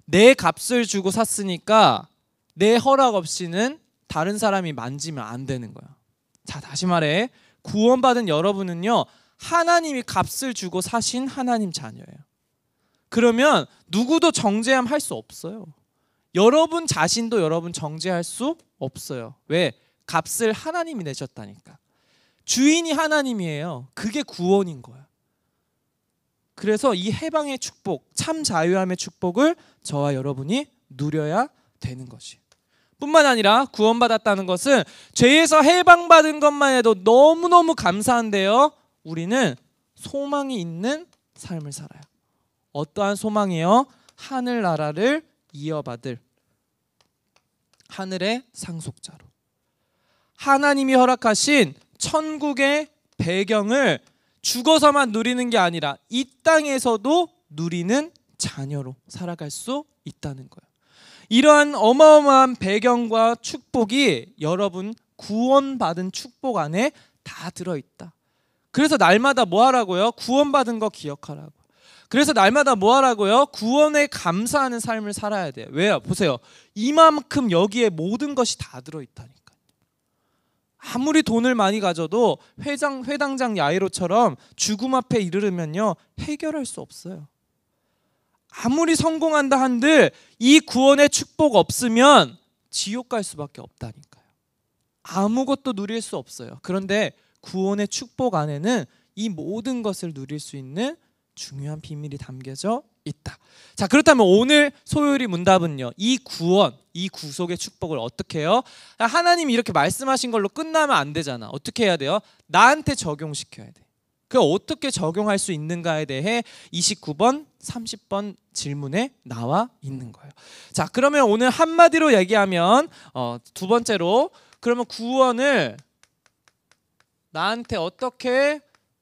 내 값을 주고 샀으니까 내 허락 없이는 다른 사람이 만지면 안 되는 거야. 자, 다시 말해. 구원받은 여러분은요, 하나님이 값을 주고 사신 하나님 자녀예요. 그러면 누구도 정죄함 할 수 없어요. 여러분 자신도 여러분 정죄할 수 없어요. 왜? 값을 하나님이 내셨다니까. 주인이 하나님이에요. 그게 구원인 거야. 그래서 이 해방의 축복, 참 자유함의 축복을 저와 여러분이 누려야 되는 것이. 뿐만 아니라 구원받았다는 것은 죄에서 해방받은 것만 해도 너무너무 감사한데요, 우리는 소망이 있는 삶을 살아요. 어떠한 소망이요? 하늘나라를 이어받을 하늘의 상속자로. 하나님이 허락하신 천국의 배경을 죽어서만 누리는 게 아니라 이 땅에서도 누리는 자녀로 살아갈 수 있다는 거예요. 이러한 어마어마한 배경과 축복이 여러분 구원받은 축복 안에 다 들어있다. 그래서 날마다 뭐 하라고요? 구원받은 거 기억하라고. 그래서 날마다 뭐 하라고요? 구원에 감사하는 삶을 살아야 돼요. 왜요? 보세요. 이만큼 여기에 모든 것이 다 들어있다니까. 아무리 돈을 많이 가져도 회당장 야이로처럼 죽음 앞에 이르르면요, 해결할 수 없어요. 아무리 성공한다 한들 이 구원의 축복 없으면 지옥 갈 수밖에 없다니까요. 아무것도 누릴 수 없어요. 그런데 구원의 축복 안에는 이 모든 것을 누릴 수 있는 중요한 비밀이 담겨져 있다. 자, 그렇다면 오늘 소요리 문답은요, 이 구원, 이 구속의 축복을 어떻게 해요? 하나님이 이렇게 말씀하신 걸로 끝나면 안 되잖아. 어떻게 해야 돼요? 나한테 적용시켜야 돼. 그 어떻게 적용할 수 있는가에 대해 29번, 30번 질문에 나와 있는 거예요. 자, 그러면 오늘 한마디로 얘기하면 두 번째로, 그러면 구원을 나한테 어떻게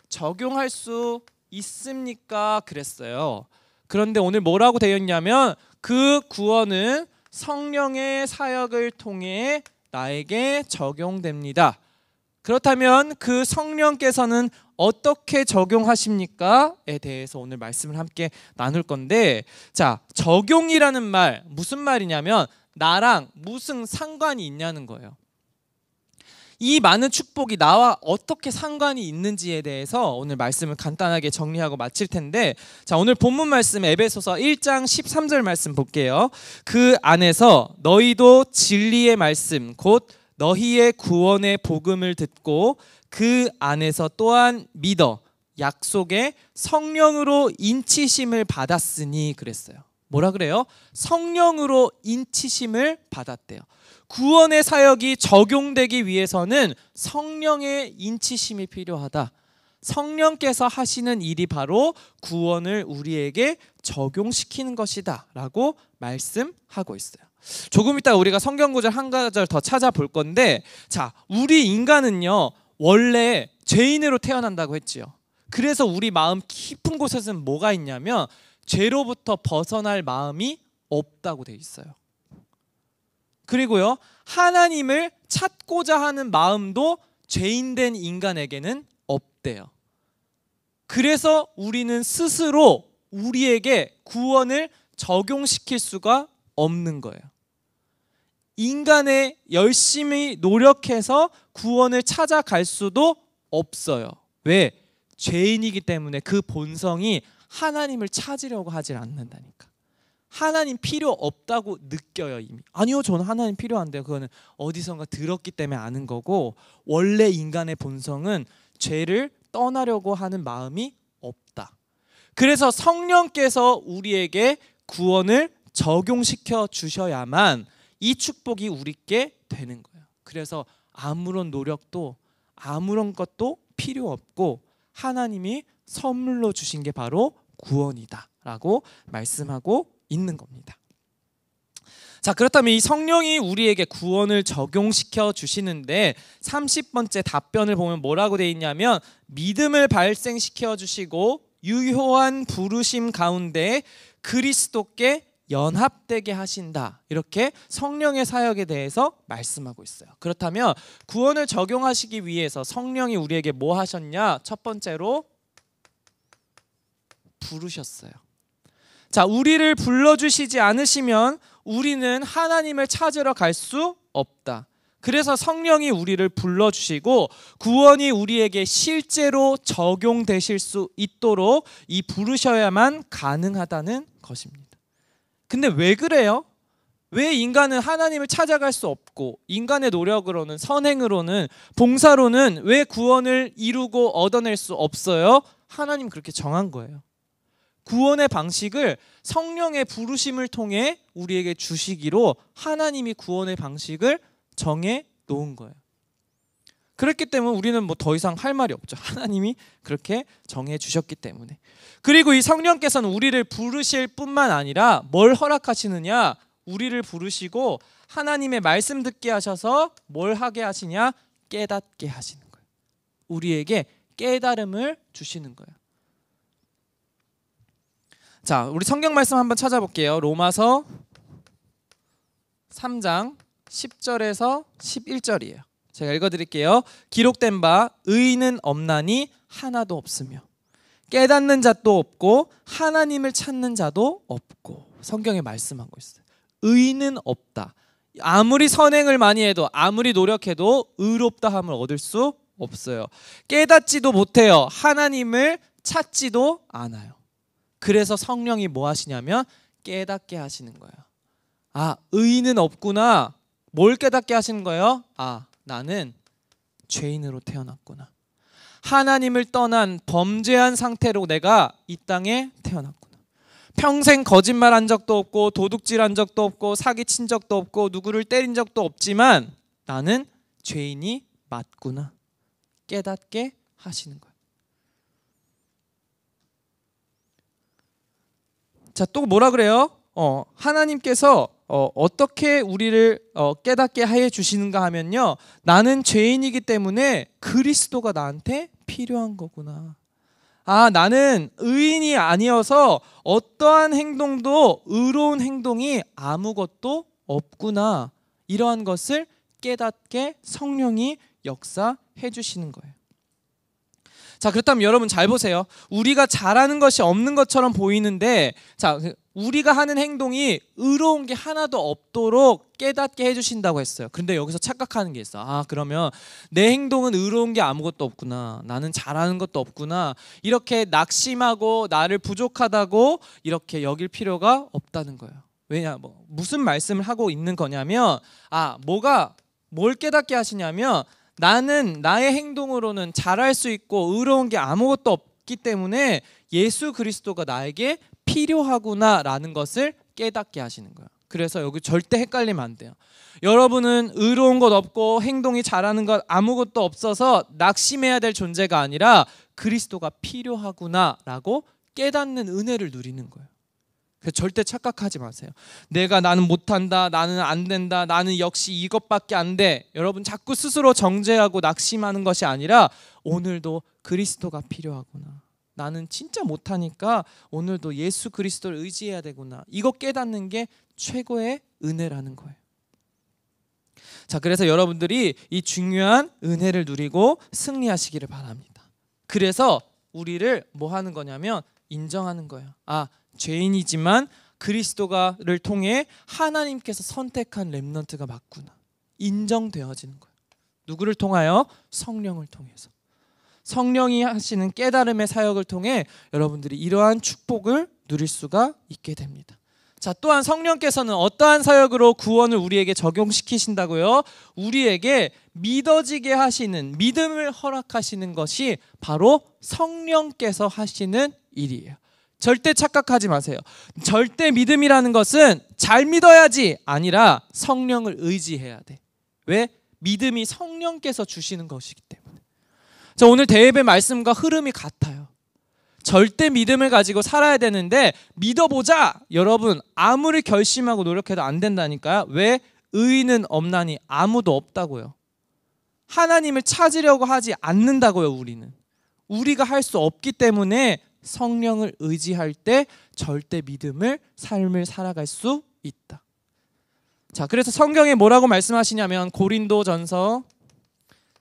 적용할 수 있습니까? 그랬어요. 그런데 오늘 뭐라고 되어 있냐면 그 구원은 성령의 사역을 통해 나에게 적용됩니다. 그렇다면 그 성령께서는 어떻게 적용하십니까?에 대해서 오늘 말씀을 함께 나눌 건데, 자, 적용이라는 말 무슨 말이냐면 나랑 무슨 상관이 있냐는 거예요. 이 많은 축복이 나와 어떻게 상관이 있는지에 대해서 오늘 말씀을 간단하게 정리하고 마칠 텐데, 자, 오늘 본문 말씀 에베소서 1장 13절 말씀 볼게요. 그 안에서 너희도 진리의 말씀 곧 너희의 구원의 복음을 듣고 그 안에서 또한 믿어 약속의 성령으로 인치심을 받았으니 그랬어요. 뭐라 그래요? 성령으로 인치심을 받았대요. 구원의 사역이 적용되기 위해서는 성령의 인치심이 필요하다. 성령께서 하시는 일이 바로 구원을 우리에게 적용시키는 것이다 라고 말씀하고 있어요. 조금 이따 우리가 성경 구절 한 구절 더 찾아볼 건데, 자, 우리 인간은요 원래 죄인으로 태어난다고 했지요. 그래서 우리 마음 깊은 곳에서는 뭐가 있냐면 죄로부터 벗어날 마음이 없다고 돼 있어요. 그리고요, 하나님을 찾고자 하는 마음도 죄인된 인간에게는 없대요. 그래서 우리는 스스로 우리에게 구원을 적용시킬 수가 없는 거예요. 인간의 열심히 노력해서 구원을 찾아갈 수도 없어요. 왜? 죄인이기 때문에 그 본성이 하나님을 찾으려고 하질 않는다니까. 하나님 필요 없다고 느껴요 이미. 아니요, 저는 하나님 필요한데요. 그거는 어디선가 들었기 때문에 아는 거고, 원래 인간의 본성은 죄를 떠나려고 하는 마음이 없다. 그래서 성령께서 우리에게 구원을 적용시켜 주셔야만 이 축복이 우리께 되는 거예요. 그래서 아무런 노력도 아무런 것도 필요 없고 하나님이 선물로 주신 게 바로 구원이다 라고 말씀하고 있는 겁니다. 자, 그렇다면 이 성령이 우리에게 구원을 적용시켜 주시는데 30번째 답변을 보면 뭐라고 되어 있냐면, 믿음을 발생시켜 주시고 유효한 부르심 가운데 그리스도께 연합되게 하신다. 이렇게 성령의 사역에 대해서 말씀하고 있어요. 그렇다면 구원을 적용하시기 위해서 성령이 우리에게 뭐 하셨냐? 첫 번째로 부르셨어요. 자, 우리를 불러주시지 않으시면 우리는 하나님을 찾으러 갈 수 없다. 그래서 성령이 우리를 불러주시고 구원이 우리에게 실제로 적용되실 수 있도록 이 부르셔야만 가능하다는 것입니다. 근데 왜 그래요? 왜 인간은 하나님을 찾아갈 수 없고 인간의 노력으로는, 선행으로는, 봉사로는 왜 구원을 이루고 얻어낼 수 없어요? 하나님 그렇게 정한 거예요. 구원의 방식을 성령의 부르심을 통해 우리에게 주시기로 하나님이 구원의 방식을 정해 놓은 거예요. 그렇기 때문에 우리는 뭐 더 이상 할 말이 없죠. 하나님이 그렇게 정해 주셨기 때문에. 그리고 이 성령께서는 우리를 부르실 뿐만 아니라 뭘 허락하시느냐? 우리를 부르시고 하나님의 말씀 듣게 하셔서 뭘 하게 하시냐? 깨닫게 하시는 거예요. 우리에게 깨달음을 주시는 거예요. 자, 우리 성경 말씀 한번 찾아볼게요. 로마서 3장 10절에서 11절이에요. 제가 읽어드릴게요. 기록된 바 의인은 없나니 하나도 없으며 깨닫는 자도 없고 하나님을 찾는 자도 없고. 성경에 말씀하고 있어요. 의인은 없다. 아무리 선행을 많이 해도 아무리 노력해도 의롭다함을 얻을 수 없어요. 깨닫지도 못해요. 하나님을 찾지도 않아요. 그래서 성령이 뭐 하시냐면 깨닫게 하시는 거예요. 아, 의인은 없구나. 뭘 깨닫게 하시는 거예요? 아, 나는 죄인으로 태어났구나. 하나님을 떠난 범죄한 상태로 내가 이 땅에 태어났구나. 평생 거짓말한 적도 없고 도둑질한 적도 없고 사기친 적도 없고 누구를 때린 적도 없지만 나는 죄인이 맞구나. 깨닫게 하시는 거예요. 자, 또 뭐라 그래요? 하나님께서 어떻게 우리를 깨닫게 해 주시는가 하면요, 나는 죄인이기 때문에 그리스도가 나한테 필요한 거구나. 아, 나는 의인이 아니어서 어떠한 행동도 의로운 행동이 아무것도 없구나. 이러한 것을 깨닫게 성령이 역사해 주시는 거예요. 자, 그렇다면 여러분 잘 보세요. 우리가 잘하는 것이 없는 것처럼 보이는데, 자, 우리가 하는 행동이 의로운 게 하나도 없도록 깨닫게 해주신다고 했어요. 근데 여기서 착각하는 게 있어. 아, 그러면 내 행동은 의로운 게 아무것도 없구나, 나는 잘하는 것도 없구나, 이렇게 낙심하고 나를 부족하다고 이렇게 여길 필요가 없다는 거예요. 왜냐, 무슨 말씀을 하고 있는 거냐면, 뭘 깨닫게 하시냐면, 나는 나의 행동으로는 잘할 수 있고 의로운 게 아무것도 없기 때문에 예수 그리스도가 나에게 필요하구나라는 것을 깨닫게 하시는 거예요. 그래서 여기 절대 헷갈리면 안 돼요. 여러분은 의로운 것 없고 행동이 잘하는 것 아무것도 없어서 낙심해야 될 존재가 아니라 그리스도가 필요하구나라고 깨닫는 은혜를 누리는 거예요. 절대 착각하지 마세요. 나는 못한다, 나는 안 된다, 나는 역시 이것밖에 안 돼. 여러분 자꾸 스스로 정죄하고 낙심하는 것이 아니라 오늘도 그리스도가 필요하구나, 나는 진짜 못하니까 오늘도 예수 그리스도를 의지해야 되구나, 이거 깨닫는 게 최고의 은혜라는 거예요. 자, 그래서 여러분들이 이 중요한 은혜를 누리고 승리하시기를 바랍니다. 그래서 우리를 뭐 하는 거냐면 인정하는 거예요. 죄인이지만 그리스도를 통해 하나님께서 선택한 렘넌트가 맞구나, 인정되어지는 거예요. 누구를 통하여? 성령을 통해서. 성령이 하시는 깨달음의 사역을 통해 여러분들이 이러한 축복을 누릴 수가 있게 됩니다. 자, 또한 성령께서는 어떠한 사역으로 구원을 우리에게 적용시키신다고요? 우리에게 믿어지게 하시는, 믿음을 허락하시는 것이 바로 성령께서 하시는 일이에요. 절대 착각하지 마세요. 절대 믿음이라는 것은 잘 믿어야지 아니라 성령을 의지해야 돼. 왜? 믿음이 성령께서 주시는 것이기 때문에. 자, 오늘 대예배 말씀과 흐름이 같아요. 절대 믿음을 가지고 살아야 되는데 믿어보자. 여러분 아무리 결심하고 노력해도 안 된다니까요. 왜? 의인은 없나니, 아무도 없다고요. 하나님을 찾으려고 하지 않는다고요. 우리가 할 수 없기 때문에 성령을 의지할 때 절대 믿음을 삶을 살아갈 수 있다. 자, 그래서 성경에 뭐라고 말씀하시냐면 고린도전서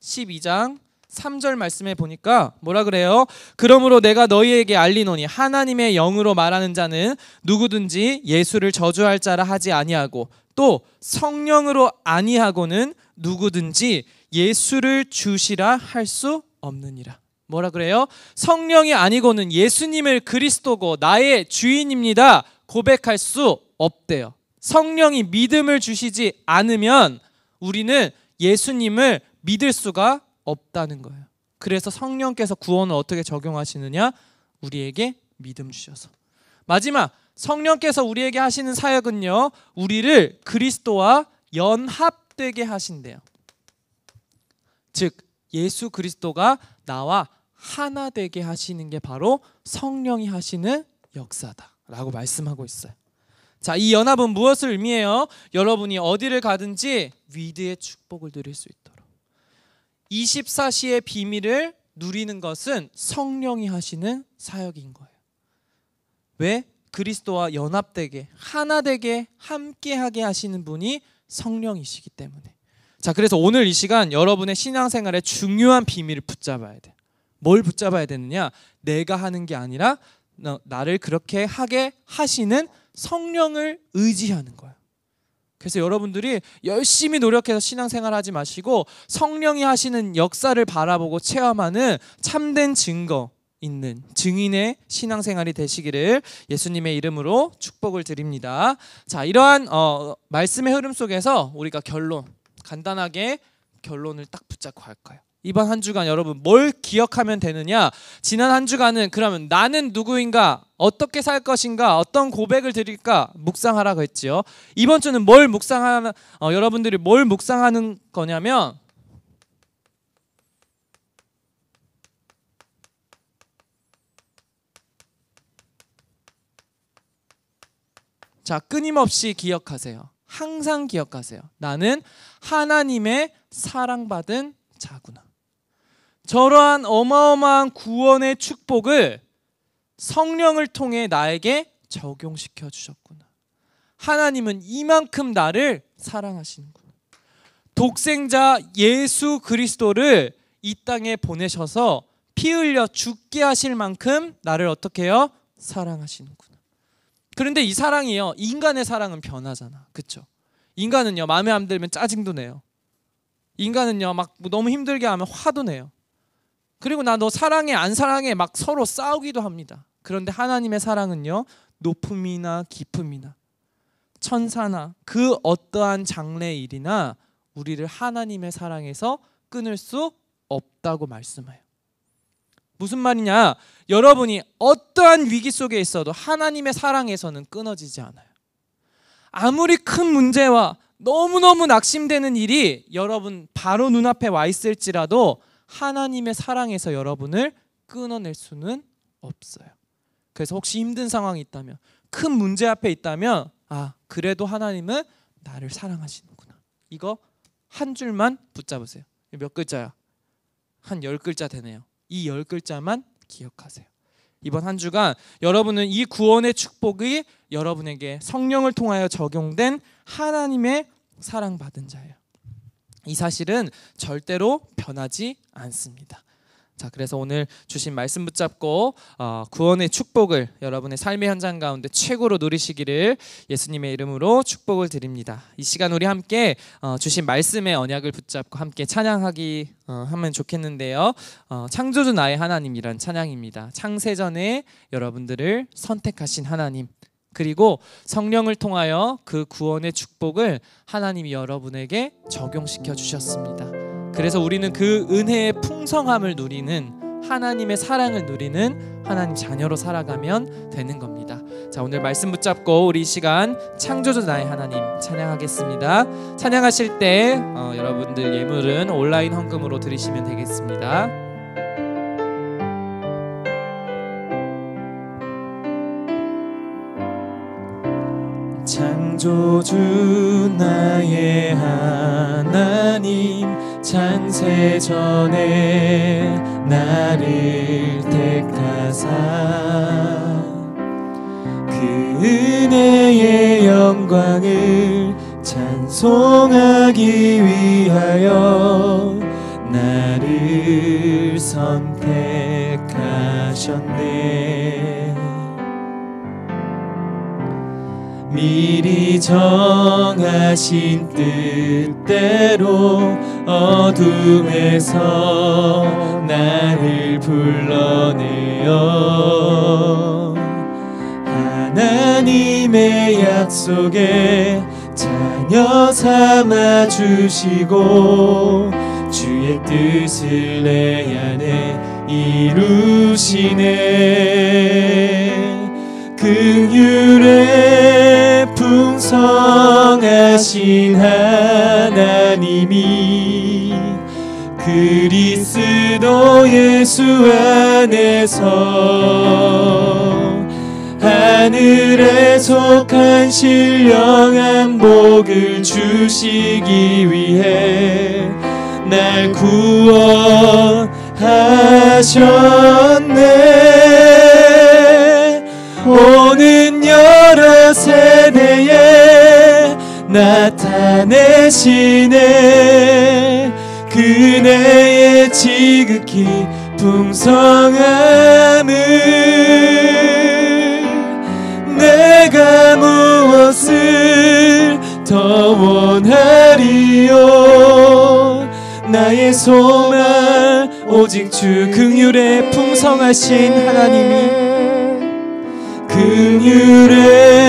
12장 3절 말씀에 보니까 뭐라 그래요? 그러므로 내가 너희에게 알리노니 하나님의 영으로 말하는 자는 누구든지 예수를 저주할 자라 하지 아니하고 또 성령으로 아니하고는 누구든지 예수를 주시라 할 수 없느니라. 뭐라 그래요? 성령이 아니고는 예수님을 그리스도고 나의 주인입니다 고백할 수 없대요. 성령이 믿음을 주시지 않으면 우리는 예수님을 믿을 수가 없다는 거예요. 그래서 성령께서 구원을 어떻게 적용하시느냐? 우리에게 믿음 주셔서. 마지막, 성령께서 우리에게 하시는 사역은요, 우리를 그리스도와 연합되게 하신대요. 즉 예수 그리스도가 나와 하나 되게 하시는 게 바로 성령이 하시는 역사다라고 말씀하고 있어요. 자, 이 연합은 무엇을 의미해요? 여러분이 어디를 가든지 위대의 축복을 누릴 수 있도록 24시의 비밀을 누리는 것은 성령이 하시는 사역인 거예요. 왜? 그리스도와 연합되게, 하나 되게, 함께하게 하시는 분이 성령이시기 때문에. 자, 그래서 오늘 이 시간 여러분의 신앙생활의 중요한 비밀을 붙잡아야 돼. 뭘 붙잡아야 되느냐? 내가 하는 게 아니라 나를 그렇게 하게 하시는 성령을 의지하는 거예요. 그래서 여러분들이 열심히 노력해서 신앙생활 하지 마시고 성령이 하시는 역사를 바라보고 체험하는 참된 증거 있는 증인의 신앙생활이 되시기를 예수님의 이름으로 축복을 드립니다. 자, 이러한 말씀의 흐름 속에서 우리가 간단하게 결론을 딱 붙잡고 갈 거예요. 이번 한 주간 여러분 뭘 기억하면 되느냐? 지난 한 주간은 그러면 나는 누구인가? 어떻게 살 것인가? 어떤 고백을 드릴까? 묵상하라고 했지요. 이번 주는 뭘 여러분들이 뭘 묵상하는 거냐면 자, 끊임없이 기억하세요. 항상 기억하세요. 나는 하나님의 사랑받은 자구나. 저러한 어마어마한 구원의 축복을 성령을 통해 나에게 적용시켜 주셨구나. 하나님은 이만큼 나를 사랑하시는구나. 독생자 예수 그리스도를 이 땅에 보내셔서 피 흘려 죽게 하실 만큼 나를 어떻게 해요? 사랑하시는구나. 그런데 이 사랑이요, 인간의 사랑은 변하잖아. 그쵸? 인간은요, 마음에 안 들면 짜증도 내요. 인간은요, 막 너무 힘들게 하면 화도 내요. 그리고 나 너 사랑해 안 사랑해 막 서로 싸우기도 합니다. 그런데 하나님의 사랑은요, 높음이나 깊음이나 천사나 그 어떠한 장래의 일이나 우리를 하나님의 사랑에서 끊을 수 없다고 말씀해요. 무슨 말이냐? 여러분이 어떠한 위기 속에 있어도 하나님의 사랑에서는 끊어지지 않아요. 아무리 큰 문제와 너무너무 낙심되는 일이 여러분 바로 눈앞에 와 있을지라도 하나님의 사랑에서 여러분을 끊어낼 수는 없어요. 그래서 혹시 힘든 상황이 있다면, 큰 문제 앞에 있다면, 그래도 하나님은 나를 사랑하시는구나. 이거 한 줄만 붙잡으세요. 몇 글자야? 한 10글자 되네요. 이 10글자만 기억하세요. 이번 한 주간 여러분은 이 구원의 축복이 여러분에게 성령을 통하여 적용된 하나님의 사랑받은 자예요. 이 사실은 절대로 변하지 않습니다. 자, 그래서 오늘 주신 말씀 붙잡고 구원의 축복을 여러분의 삶의 현장 가운데 최고로 누리시기를 예수님의 이름으로 축복을 드립니다. 이 시간 우리 함께 주신 말씀의 언약을 붙잡고 함께 찬양하기 하면 좋겠는데요. 창조주 나의 하나님이란 찬양입니다. 창세전에 여러분들을 선택하신 하나님, 그리고 성령을 통하여 그 구원의 축복을 하나님이 여러분에게 적용시켜 주셨습니다. 그래서 우리는 그 은혜의 풍성함을 누리는, 하나님의 사랑을 누리는 하나님 자녀로 살아가면 되는 겁니다. 자, 오늘 말씀 붙잡고 우리 이 시간 창조주 나의 하나님 찬양하겠습니다. 찬양하실 때 여러분들 예물은 온라인 헌금으로 드리시면 되겠습니다. 창조주 나의 하나님, 창세전에 나를 택하사 그 은혜의 영광을 찬송하기 위하여 나를 선택하셨네. 미리 정하신 뜻대로 어둠에서 나를 불러내어 하나님의 약속에 자녀 삼아 주시고 주의 뜻을 내 안에 이루시네. 긍휼에 풍성하신 하나님이 그리스도 예수 안에서 하늘에 속한 신령한 복을 주시기 위해 날 구원하셨네. 오는 여러 세대에 나타내시네. 그네의 지극히 풍성함을 내가 무엇을 더 원하리요. 나의 소망 오직 주 긍휼에 풍성하신 하나님이, 긍휼에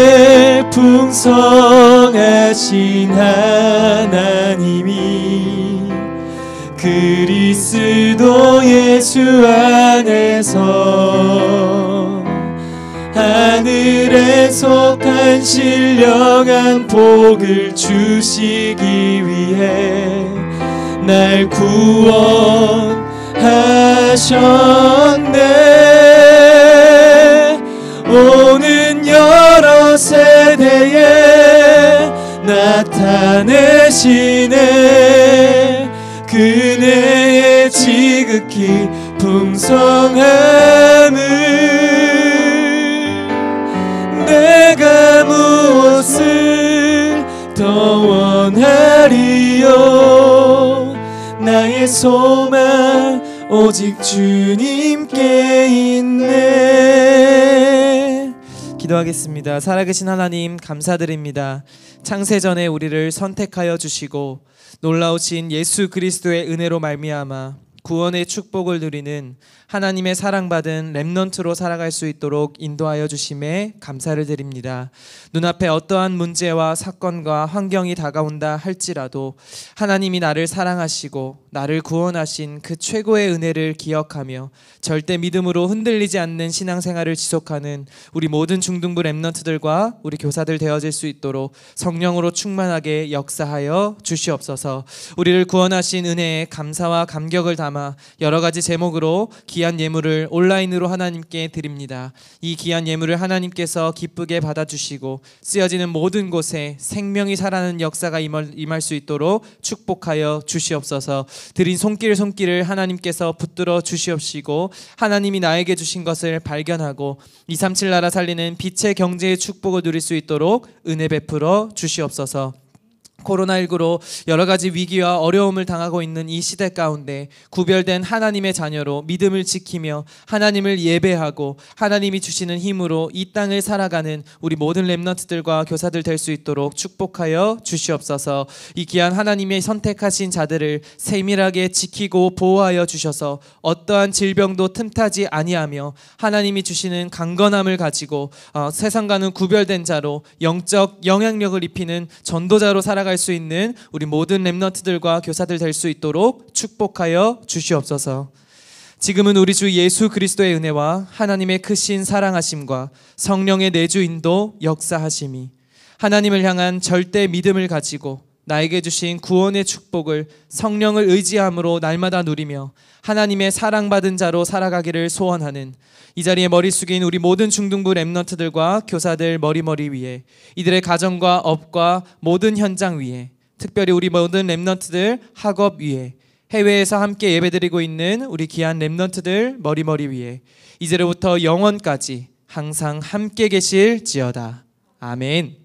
풍성하신 하나님이 그리스도 예수 안에서 하늘에 속한 신령한 복을 주시기 위해 날 구원하셨네. 오는 여러 세대에 나타내시네. 그네의 지극히 풍성함을 내가 무엇을 더 원하리요. 나의 소망 오직 주님께 있네. 기도하겠습니다. 살아계신 하나님 감사드립니다. 창세전에 우리를 선택하여 주시고 놀라우신 예수 그리스도의 은혜로 말미암아 구원의 축복을 누리는 하나님의 사랑받은 렘넌트로 살아갈 수 있도록 인도하여 주심에 감사를 드립니다. 눈앞에 어떠한 문제와 사건과 환경이 다가온다 할지라도 하나님이 나를 사랑하시고 나를 구원하신 그 최고의 은혜를 기억하며 절대 믿음으로 흔들리지 않는 신앙생활을 지속하는 우리 모든 중등부 렘넌트들과 우리 교사들 되어질 수 있도록 성령으로 충만하게 역사하여 주시옵소서. 우리를 구원하신 은혜에 감사와 감격을 담아 여러 가지 제목으로 귀한 예물을 온라인으로 하나님께 드립니다. 이 귀한 예물을 하나님께서 기쁘게 받아주시고 쓰여지는 모든 곳에 생명이 살아나는 역사가 임할 수 있도록 축복하여 주시옵소서. 드린 손길을 하나님께서 붙들어 주시옵시고 하나님이 나에게 주신 것을 발견하고 237 나라 살리는 빛의 경제의 축복을 누릴 수 있도록 은혜 베풀어 주시옵소서. 코로나19로 여러 가지 위기와 어려움을 당하고 있는 이 시대 가운데 구별된 하나님의 자녀로 믿음을 지키며 하나님을 예배하고 하나님이 주시는 힘으로 이 땅을 살아가는 우리 모든 렘넌트들과 교사들 될 수 있도록 축복하여 주시옵소서. 이 귀한 하나님의 선택하신 자들을 세밀하게 지키고 보호하여 주셔서 어떠한 질병도 틈타지 아니하며 하나님이 주시는 강건함을 가지고 세상과는 구별된 자로 영적 영향력을 입히는 전도자로 살아갈 수 있는 우리 모든 렘넌트들과 교사들 될 수 있도록 축복하여 주시옵소서. 지금은 우리 주 예수 그리스도의 은혜와 하나님의 크신 사랑하심과 성령의 내주 인도 역사하심이 하나님을 향한 절대 믿음을 가지고 나에게 주신 구원의 축복을 성령을 의지함으로 날마다 누리며 하나님의 사랑받은 자로 살아가기를 소원하는 이 자리에 머리 숙인 우리 모든 중등부 렘넌트들과 교사들 머리 위에 이들의 가정과 업과 모든 현장 위에 특별히 우리 모든 렘넌트들 학업 위에 해외에서 함께 예배드리고 있는 우리 귀한 렘넌트들 머리 위에 이제로부터 영원까지 항상 함께 계실지어다. 아멘.